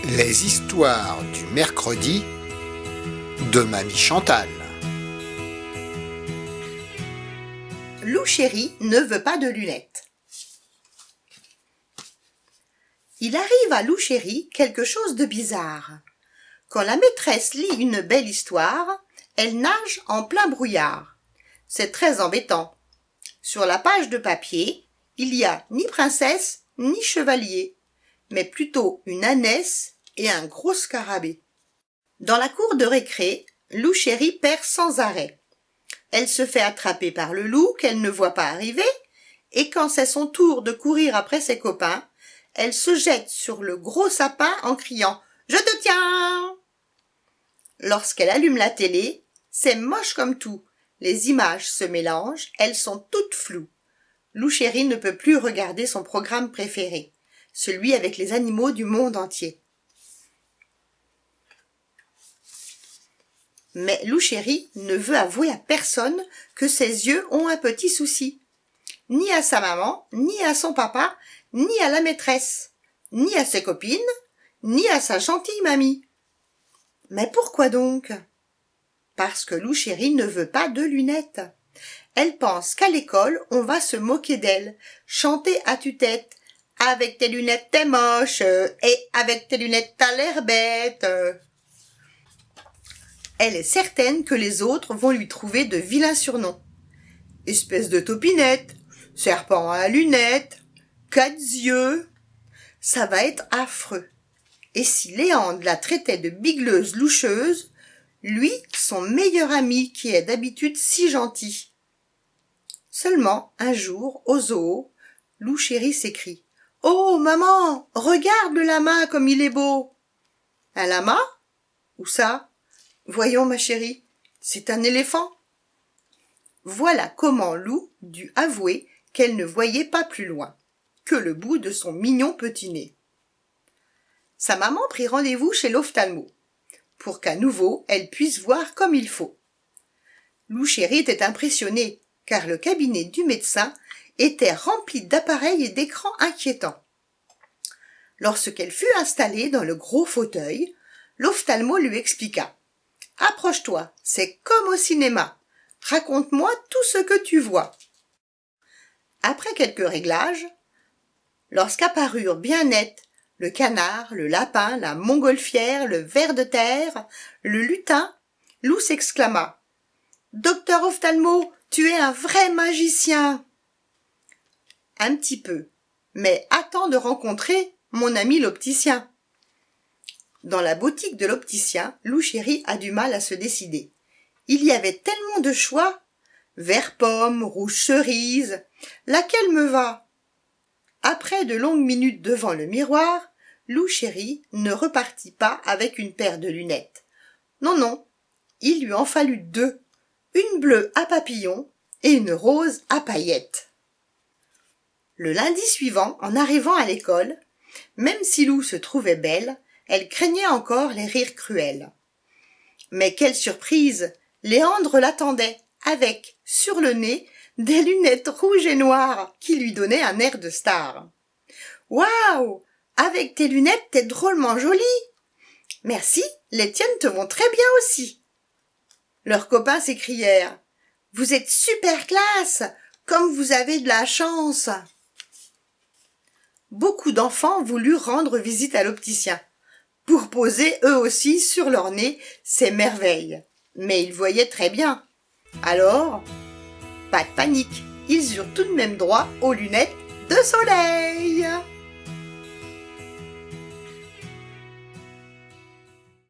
Les histoires du mercredi de Mamie Chantal. Lou Chéri ne veut pas de lunettes. Il arrive à Lou Chéri quelque chose de bizarre. Quand la maîtresse lit une belle histoire, elle nage en plein brouillard. C'est très embêtant. Sur la page de papier, il n'y a ni princesse ni chevalier, mais plutôt une ânesse et un gros scarabée. Dans la cour de récré, Lou Chéri perd sans arrêt. Elle se fait attraper par le loup qu'elle ne voit pas arriver, et quand c'est son tour de courir après ses copains, elle se jette sur le gros sapin en criant « Je te tiens !» Lorsqu'elle allume la télé, c'est moche comme tout. Les images se mélangent, elles sont toutes floues. Lou Chéri ne peut plus regarder son programme préféré, celui avec les animaux du monde entier. Mais Lou Chéri ne veut avouer à personne que ses yeux ont un petit souci. Ni à sa maman, ni à son papa, ni à la maîtresse, ni à ses copines, ni à sa gentille mamie. Mais pourquoi donc? Parce que Lou Chéri ne veut pas de lunettes. Elle pense qu'à l'école, on va se moquer d'elle, chanter à tue-tête. Avec tes lunettes, t'es moche, et avec tes lunettes, t'as l'air bête. Elle est certaine que les autres vont lui trouver de vilains surnoms. Espèce de topinette, serpent à lunettes, 4 yeux. Ça va être affreux. Et si Léandre la traitait de bigleuse loucheuse, lui, son meilleur ami qui est d'habitude si gentil. Seulement, un jour, au zoo, Lou Chéri s'écrie « Oh, maman, regarde le lama comme il est beau !»« Un lama? Où ça? Voyons, ma chérie, c'est un éléphant. » Voilà comment Lou dut avouer qu'elle ne voyait pas plus loin que le bout de son mignon petit nez. Sa maman prit rendez-vous chez l'ophtalmo, pour qu'à nouveau elle puisse voir comme il faut. Lou Chéri était impressionnée, car le cabinet du médecin était rempli d'appareils et d'écrans inquiétants. Lorsqu'elle fut installée dans le gros fauteuil, l'ophtalmo lui expliqua. « Approche-toi, c'est comme au cinéma. Raconte-moi tout ce que tu vois. » Après quelques réglages, lorsqu'apparurent bien nets le canard, le lapin, la montgolfière, le ver de terre, le lutin, Lou s'exclama. « Docteur Ophtalmo, tu es un vrai magicien !»« Un petit peu, mais attends de rencontrer mon ami l'opticien. » Dans la boutique de l'opticien, Lou Chéri a du mal à se décider. Il y avait tellement de choix. Vert pomme, rouge cerise, laquelle me va? Après de longues minutes devant le miroir, Lou Chéri ne repartit pas avec une paire de lunettes. Non, il lui en fallut 2, une bleue à papillons et une rose à paillettes. Le lundi suivant, en arrivant à l'école, même si Lou se trouvait belle, elle craignait encore les rires cruels. Mais quelle surprise! Léandre l'attendait, avec, sur le nez, des lunettes rouges et noires qui lui donnaient un air de star. « Waouh! Avec tes lunettes, t'es drôlement jolie! »« Merci, les tiennes te vont très bien aussi !» Leurs copains s'écrièrent. « Vous êtes super classe! Comme vous avez de la chance !» Beaucoup d'enfants voulurent rendre visite à l'opticien, pour poser eux aussi sur leur nez ces merveilles. Mais ils voyaient très bien. Alors, pas de panique, ils eurent tout de même droit aux lunettes de soleil.